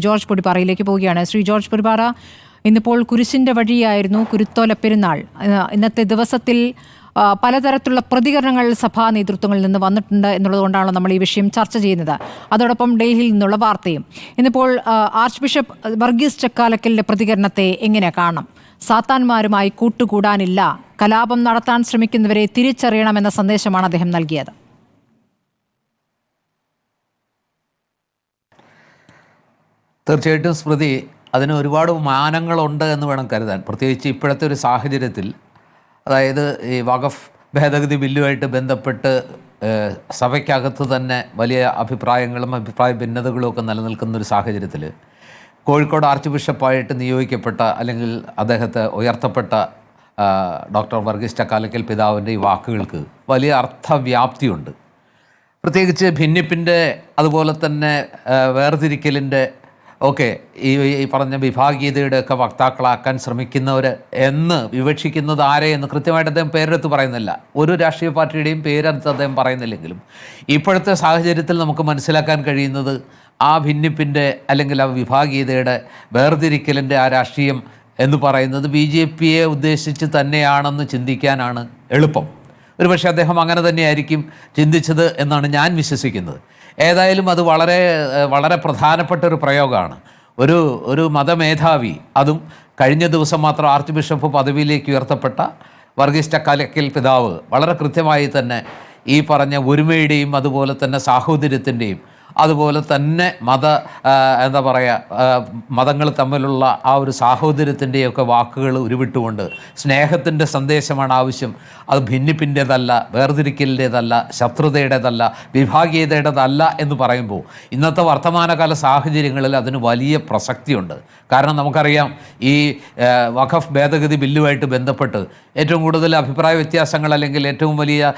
George പൊടിപ്പാറയിലേക്ക് പോവുകയാണ്. Shri George Podippara, ഇന്നിപ്പോൾ കുരിശിൻ്റെ വഴിയായിരുന്നു കുരുത്തോല പെരുന്നാൾ. ഇന്നത്തെ ദിവസത്തിൽ പലതരത്തിലുള്ള പ്രതികരണങ്ങൾ സഭാ നേതൃത്വങ്ങളിൽ നിന്ന് വന്നിട്ടുണ്ട് എന്നുള്ളതുകൊണ്ടാണല്ലോ നമ്മൾ ഈ വിഷയം ചർച്ച ചെയ്യുന്നത്. അതോടൊപ്പം ഡൽഹിയിൽ നിന്നുള്ള വാർത്തയും. ഇന്നിപ്പോൾ ആർച്ച് ബിഷപ്പ് വർഗീസ് ചക്കാലക്കലിൻ്റെ പ്രതികരണത്തെ എങ്ങനെ കാണണം? സാത്താന്മാരുമായി കൂട്ടുകൂടാനില്ല, കലാപം നടത്താൻ ശ്രമിക്കുന്നവരെ തിരിച്ചറിയണമെന്ന സന്ദേശമാണ് അദ്ദേഹം നൽകിയത്. തീർച്ചയായിട്ടും സ്മൃതി, അതിന് ഒരുപാട് മാനങ്ങളുണ്ട് എന്ന് വേണം കരുതാൻ. പ്രത്യേകിച്ച് ഇപ്പോഴത്തെ ഒരു സാഹചര്യത്തിൽ, അതായത് ഈ വഖഫ് ഭേദഗതി ബില്ലുമായിട്ട് ബന്ധപ്പെട്ട് സഭയ്ക്കകത്ത് തന്നെ വലിയ അഭിപ്രായങ്ങളും അഭിപ്രായ ഭിന്നതകളും ഒക്കെ നിലനിൽക്കുന്ന ഒരു സാഹചര്യത്തിൽ കോഴിക്കോട് ആർച്ച് ബിഷപ്പായിട്ട് നിയോഗിക്കപ്പെട്ട അല്ലെങ്കിൽ അദ്ദേഹത്തെ ഉയർത്തപ്പെട്ട ഡോക്ടർ വർഗീസ് ചക്കാലക്കൽ പിതാവിൻ്റെ ഈ വാക്കുകൾക്ക് വലിയ അർത്ഥവ്യാപ്തിയുണ്ട്. പ്രത്യേകിച്ച് ഭിന്നിപ്പിൻ്റെ അതുപോലെ തന്നെ വേർതിരിക്കലിൻ്റെ ഒക്കെ ഈ പറഞ്ഞ വിഭാഗീയതയുടെ ഒക്കെ വക്താക്കളാക്കാൻ ശ്രമിക്കുന്നവർ എന്ന് വിവക്ഷിക്കുന്നത് ആരെ എന്ന് കൃത്യമായിട്ട് അദ്ദേഹം പേരെടുത്ത് പറയുന്നില്ല. ഒരു രാഷ്ട്രീയ പാർട്ടിയുടെയും പേരെടുത്ത് അദ്ദേഹം പറയുന്നില്ലെങ്കിലും ഇപ്പോഴത്തെ സാഹചര്യത്തിൽ നമുക്ക് മനസ്സിലാക്കാൻ കഴിയുന്നത് ആ ഭിന്നിപ്പിൻ്റെ അല്ലെങ്കിൽ ആ വിഭാഗീയതയുടെ വേർതിരിക്കലിൻ്റെ ആ രാഷ്ട്രീയം എന്ന് പറയുന്നത് BJP ഉദ്ദേശിച്ച് തന്നെയാണെന്ന് ചിന്തിക്കാനാണ് എളുപ്പം. ഒരുപക്ഷെ അദ്ദേഹം അങ്ങനെ തന്നെയായിരിക്കും ചിന്തിച്ചത് എന്നാണ് ഞാൻ വിശ്വസിക്കുന്നത്. ഏതായാലും അത് വളരെ വളരെ പ്രധാനപ്പെട്ട ഒരു പ്രയോഗമാണ്. ഒരു മതമേധാവി, അതും കഴിഞ്ഞ ദിവസം മാത്രം ആർച്ച് ബിഷപ്പ് പദവിയിലേക്ക് ഉയർത്തപ്പെട്ട വർഗീസ് ചക്കാലക്കൽ പിതാവ് വളരെ കൃത്യമായി തന്നെ ഈ പറഞ്ഞ ഒരുമയുടെയും അതുപോലെ തന്നെ സാഹോദര്യത്തിൻ്റെയും അതുപോലെ തന്നെ എന്താ പറയുക, മതങ്ങൾ തമ്മിലുള്ള ആ ഒരു സാഹോദര്യത്തിൻ്റെയൊക്കെ വാക്കുകൾ ഉരുവിട്ടുകൊണ്ട് സ്നേഹത്തിൻ്റെ സന്ദേശമാണ് ആവശ്യം. അത് ഭിന്നിപ്പിൻ്റേതല്ല, വേർതിരിക്കലിൻ്റേതല്ല, ശത്രുതയുടേതല്ല, വിഭാഗീയതയുടേതല്ല എന്ന് പറയുമ്പോൾ ഇന്നത്തെ വർത്തമാനകാല സാഹചര്യങ്ങളിൽ അതിന് വലിയ പ്രസക്തിയുണ്ട്. കാരണം നമുക്കറിയാം, ഈ വഖഫ് ഭേദഗതി ബില്ലുമായിട്ട് ബന്ധപ്പെട്ട് ഏറ്റവും കൂടുതൽ അഭിപ്രായ വ്യത്യാസങ്ങൾ അല്ലെങ്കിൽ ഏറ്റവും വലിയ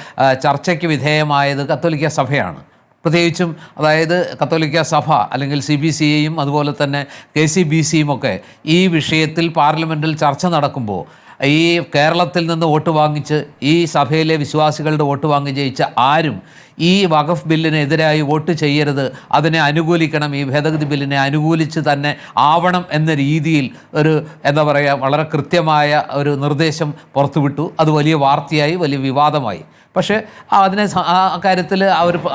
ചർച്ചയ്ക്ക് വിധേയമായത് കത്തോലിക്ക സഭയാണ്. പ്രത്യേകിച്ചും അതായത് കത്തോലിക്ക സഭ അല്ലെങ്കിൽ CBCയും അതുപോലെ തന്നെ KCBCയും ഒക്കെ ഈ വിഷയത്തിൽ പാർലമെൻറ്റിൽ ചർച്ച നടക്കുമ്പോൾ ഈ കേരളത്തിൽ നിന്ന് വോട്ട് വാങ്ങിച്ച് ഈ സഭയിലെ വിശ്വാസികളുടെ വോട്ട് വാങ്ങി ജയിച്ച ആരും ഈ വഖഫ് ബില്ലിനെതിരായി വോട്ട് ചെയ്യരുത്, അതിനെ അനുകൂലിക്കണം, ഈ ഭേദഗതി ബില്ലിനെ അനുകൂലിച്ച് തന്നെ ആവണം എന്ന രീതിയിൽ ഒരു എന്താ പറയുക വളരെ കൃത്യമായ ഒരു നിർദ്ദേശം പുറത്തുവിട്ടു. അത് വലിയ വാർത്തയായി, വലിയ വിവാദമായി. പക്ഷേ അതിനെ ആ കാര്യത്തിൽ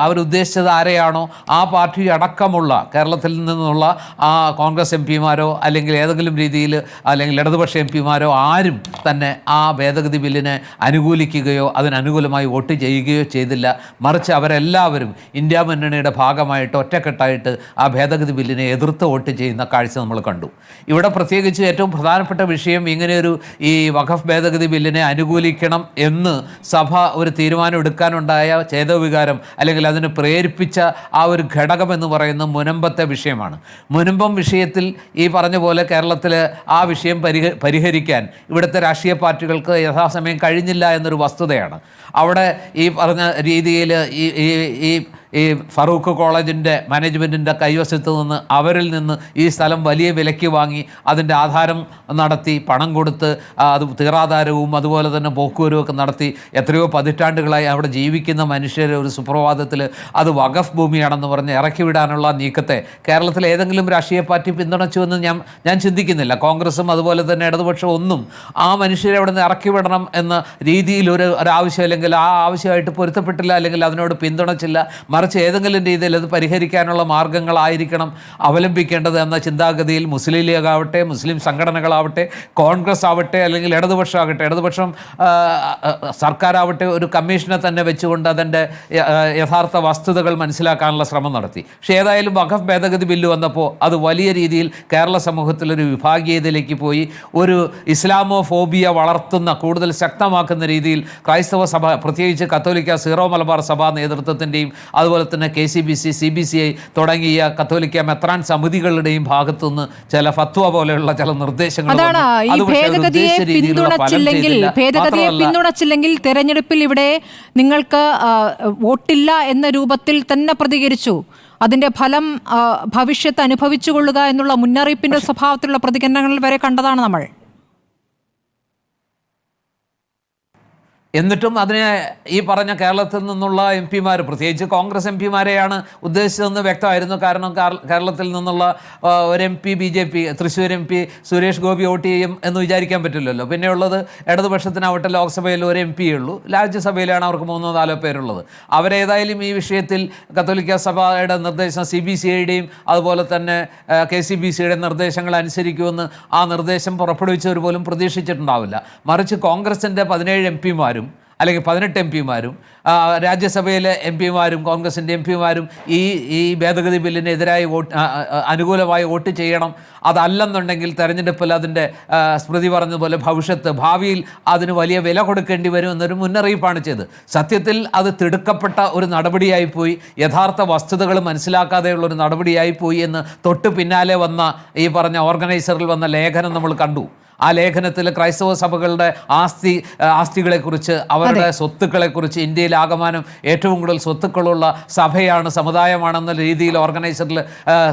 അവരുദ്ദേശിച്ചത് ആരെയാണോ ആ പാർട്ടി അടക്കമുള്ള കേരളത്തിൽ നിന്നുള്ള ആ കോൺഗ്രസ് MPമാരോ അല്ലെങ്കിൽ ഏതെങ്കിലും രീതിയിൽ അല്ലെങ്കിൽ ഇടതുപക്ഷ MPമാരോ ആരും തന്നെ ആ ഭേദഗതി ബില്ലിനെ അനുകൂലിക്കുകയോ അതിനനുകൂലമായി വോട്ട് ചെയ്യുകയോ ചെയ്തില്ല. മറിച്ച് അവരെല്ലാവരും ഇന്ത്യ മുന്നണിയുടെ ഭാഗമായിട്ട് ഒറ്റക്കെട്ടായിട്ട് ആ ഭേദഗതി ബില്ലിനെ എതിർത്ത് വോട്ട് ചെയ്യുന്ന കാഴ്ച നമ്മൾ കണ്ടു. ഇവിടെ പ്രത്യേകിച്ച് ഏറ്റവും പ്രധാനപ്പെട്ട വിഷയം, ഇങ്ങനെയൊരു ഈ വഖഫ് ഭേദഗതി ബില്ലിനെ അനുകൂലിക്കണം എന്ന് സഭ ഒരു തീരുമാനം എടുക്കാനുണ്ടായ ചേതോവികാരം അല്ലെങ്കിൽ അതിന് പ്രേരിപ്പിച്ച ആ ഒരു ഘടകം എന്ന് പറയുന്ന മുനമ്പത്തെ വിഷയമാണ്. മുനമ്പം വിഷയത്തിൽ ഈ പറഞ്ഞ പോലെ കേരളത്തിൽ ആ വിഷയം പരിഹരിക്കാൻ ഇവിടുത്തെ രാഷ്ട്രീയ പാർട്ടികൾക്ക് യഥാസമയം കഴിഞ്ഞില്ല എന്നൊരു വസ്തുതയാണ്. അവിടെ ഈ പറഞ്ഞ രീതിയിൽ ഈ ഫറൂഖ് കോളേജിൻ്റെ മാനേജ്മെൻറ്റിൻ്റെ കൈവശത്ത് നിന്ന് അവരിൽ നിന്ന് ഈ സ്ഥലം വലിയ വിലയ്ക്ക് വാങ്ങി അതിൻ്റെ ആധാരം നടത്തി പണം കൊടുത്ത് അത് തീറാധാരവും അതുപോലെ തന്നെ പോക്കുവരവും ഒക്കെ നടത്തി എത്രയോ പതിറ്റാണ്ടുകളായി അവിടെ ജീവിക്കുന്ന മനുഷ്യരെ ഒരു സുപ്രഭാതത്തിൽ അത് വഖഫ് ഭൂമിയാണെന്ന് പറഞ്ഞ് ഇറക്കി വിടാനുള്ള നീക്കത്തെ കേരളത്തിലെ ഏതെങ്കിലും രാഷ്ട്രീയ പാർട്ടി പിന്തുണച്ചുവെന്ന് ഞാൻ ചിന്തിക്കുന്നില്ല. കോൺഗ്രസും അതുപോലെ തന്നെ ഇടതുപക്ഷവും ഒന്നും ആ മനുഷ്യരെ അവിടെ നിന്ന് ഇറക്കി വിടണം എന്ന രീതിയിൽ ഒരാവശ്യം അല്ലെങ്കിൽ ആ ആവശ്യമായിട്ട് പൊരുത്തപ്പെട്ടില്ല അല്ലെങ്കിൽ അതിനോട് പിന്തുണച്ചില്ല. മറിച്ച് ഏതെങ്കിലും രീതിയിൽ അത് പരിഹരിക്കാനുള്ള മാർഗങ്ങളായിരിക്കണം അവലംബിക്കേണ്ടത് എന്ന ചിന്താഗതിയിൽ മുസ്ലിം ലീഗ് ആവട്ടെ, മുസ്ലിം സംഘടനകളാവട്ടെ, കോൺഗ്രസ് ആവട്ടെ അല്ലെങ്കിൽ ഇടതുപക്ഷം സർക്കാരാവട്ടെ ഒരു കമ്മീഷനെ തന്നെ വെച്ചുകൊണ്ട് അതിൻ്റെ യഥാർത്ഥ വസ്തുതകൾ മനസ്സിലാക്കാനുള്ള ശ്രമം നടത്തി. പക്ഷേ ഏതായാലും വഖഫ് ഭേദഗതി ബില്ല് വന്നപ്പോൾ അത് വലിയ രീതിയിൽ കേരള സമൂഹത്തിലൊരു വിഭാഗീയതയിലേക്ക് പോയി. ഒരു ഇസ്ലാമോഫോബിയ വളർത്തുന്ന, കൂടുതൽ ശക്തമാക്കുന്ന രീതിയിൽ ക്രൈസ്തവ സഭ, പ്രത്യേകിച്ച് കത്തോലിക്ക സീറോ മലബാർ സഭാ നേതൃത്വത്തിൻ്റെയും അതുപോലെ തന്നെ KCBC, CBCI തുടങ്ങിയ കത്തോലിക്ക മെത്രാൻ സമിതികളുടെയും ഭാഗത്തുനിന്ന് ചില ഫത്വ പോലെയുള്ള ചില നിർദ്ദേശങ്ങൾ പിന്തുണച്ചില്ലെങ്കിൽ തെരഞ്ഞെടുപ്പിൽ ഇവിടെ നിങ്ങൾക്ക് വോട്ടില്ല എന്ന രൂപത്തിൽ തന്നെ പ്രതികരിച്ചു. അതിന്റെ ഫലം ഭവിഷ്യത്ത് അനുഭവിച്ചുകൊള്ളുക എന്നുള്ള മുന്നറിയിപ്പിന്റെ സ്വഭാവത്തിലുള്ള പ്രതികരണങ്ങൾ വരെ കണ്ടതാണ് നമ്മൾ. എന്നിട്ടും അതിനെ ഈ പറഞ്ഞ കേരളത്തിൽ നിന്നുള്ള എം പിമാർ, പ്രത്യേകിച്ച് കോൺഗ്രസ് എം പിമാരെയാണ് ഉദ്ദേശിച്ചതെന്ന് വ്യക്തമായിരുന്നു. കാരണം കേരളത്തിൽ നിന്നുള്ള ഒരു M P BJP, Thrissur M P Suresh Gopi vote ചെയ്യും എന്ന് വിചാരിക്കാൻ പറ്റില്ലല്ലോ. പിന്നെയുള്ളത് ഇടതുപക്ഷത്തിനാവട്ടെ ലോക്സഭയിൽ ഒരു MP ഉള്ളൂ, രാജ്യസഭയിലാണ് അവർക്ക് 3-4 പേരുള്ളത്. അവരേതായാലും ഈ വിഷയത്തിൽ കത്തോലിക്ക സഭയുടെ നിർദ്ദേശം, CBCIയുടെയും അതുപോലെ തന്നെ KCBCയുടെ നിർദ്ദേശങ്ങൾ അനുസരിക്കുമെന്ന് ആ നിർദ്ദേശം പുറപ്പെടുവിച്ചവർ പോലും പ്രതീക്ഷിച്ചിട്ടുണ്ടാവില്ല. മറിച്ച് കോൺഗ്രസിൻ്റെ 17 MP മാരും അല്ലെങ്കിൽ 18 MP മാരും രാജ്യസഭയിലെ MP മാരും കോൺഗ്രസിൻ്റെ MP മാരും ഈ ഭേദഗതി ബില്ലിനെതിരായി അനുകൂലമായി വോട്ട് ചെയ്യണം. അതല്ലെന്നുണ്ടെങ്കിൽ തെരഞ്ഞെടുപ്പിൽ അതിൻ്റെ സ്മൃതി പറഞ്ഞതുപോലെ ഭാവിയിൽ അതിന് വലിയ വില കൊടുക്കേണ്ടി വരും എന്നൊരു മുന്നറിയിപ്പാണ് ചെയ്തത്. സത്യത്തിൽ അത് തിടുക്കപ്പെട്ട ഒരു നടപടിയായിപ്പോയി, യഥാർത്ഥ വസ്തുതകൾ മനസ്സിലാക്കാതെയുള്ളൊരു നടപടിയായിപ്പോയി എന്ന് തൊട്ട് പിന്നാലെ വന്ന ഈ പറഞ്ഞ ഓർഗനൈസറിൽ വന്ന ലേഖനം നമ്മൾ കണ്ടു. ആ ലേഖനത്തിൽ ക്രൈസ്തവ സഭകളുടെ ആസ്തികളെക്കുറിച്ച്, അവരുടെ സ്വത്തുക്കളെക്കുറിച്ച്, ഇന്ത്യയിൽ ആകമാനം ഏറ്റവും കൂടുതൽ സ്വത്തുക്കളുള്ള സഭയാണ്, സമുദായമാണെന്ന രീതിയിൽ ഓർഗനൈസറിൽ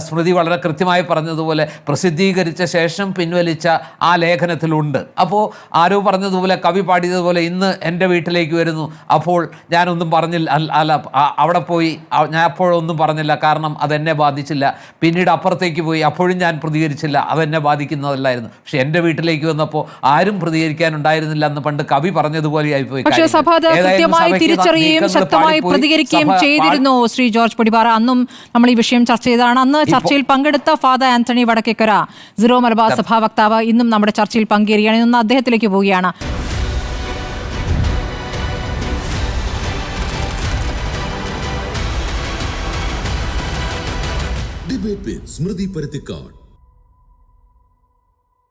സ്മൃതി വളരെ കൃത്യമായി പറഞ്ഞതുപോലെ പ്രസിദ്ധീകരിച്ച ശേഷം പിൻവലിച്ച ആ ലേഖനത്തിലുണ്ട്. അപ്പോൾ ആരോ പറഞ്ഞതുപോലെ, കവി പാടിയതുപോലെ, ഇന്ന് എൻ്റെ വീട്ടിലേക്ക് വരുന്നു, അപ്പോൾ ഞാനൊന്നും പറഞ്ഞില്ല, അല്ല അവിടെ പോയി ഞാൻ അപ്പോഴൊന്നും പറഞ്ഞില്ല, കാരണം അതെന്നെ ബാധിച്ചില്ല. പിന്നീട് അപ്പുറത്തേക്ക് പോയി, അപ്പോഴും ഞാൻ പ്രതികരിച്ചില്ല, അതെന്നെ ബാധിക്കുന്നതല്ലായിരുന്നു. പക്ഷെ എൻ്റെ വീട്ടിലേക്ക് വന്നപ്പോൾ ആരും പ്രതികരിക്കാനുണ്ടായിരുന്നില്ല എന്ന് പണ്ട് കവി പറഞ്ഞതുപോലെ ആയിപ്പോയി. പക്ഷേ സഭ അത് കൃത്യമായി തിരിച്ചറിയുകയും ശക്തമായി പ്രതികരിക്കുകയും ചെയ്തിരുന്നു. ശ്രീ ജോർജ് പൊടിപാറ, അന്നും നമ്മൾ ഈ വിഷയം ചർച്ച ചെയ്തതാണ്. അന്ന് ചർച്ചയിൽ പങ്കെടുത്ത ഫാദർ ആന്റണി വടക്കേക്കര, സിറോ മലബാർ സഭാ വക്താവ്, ഇന്നും നമ്മുടെ ചർച്ചയിൽ പങ്കേറുകയാണ്. ഇന്ന് അദ്ദേഹത്തിലേക്ക് പോവുകയാണ്. ഡിബേറ്റ് വിത്ത് സ്മൃതി പരുത്തിക്കാട്.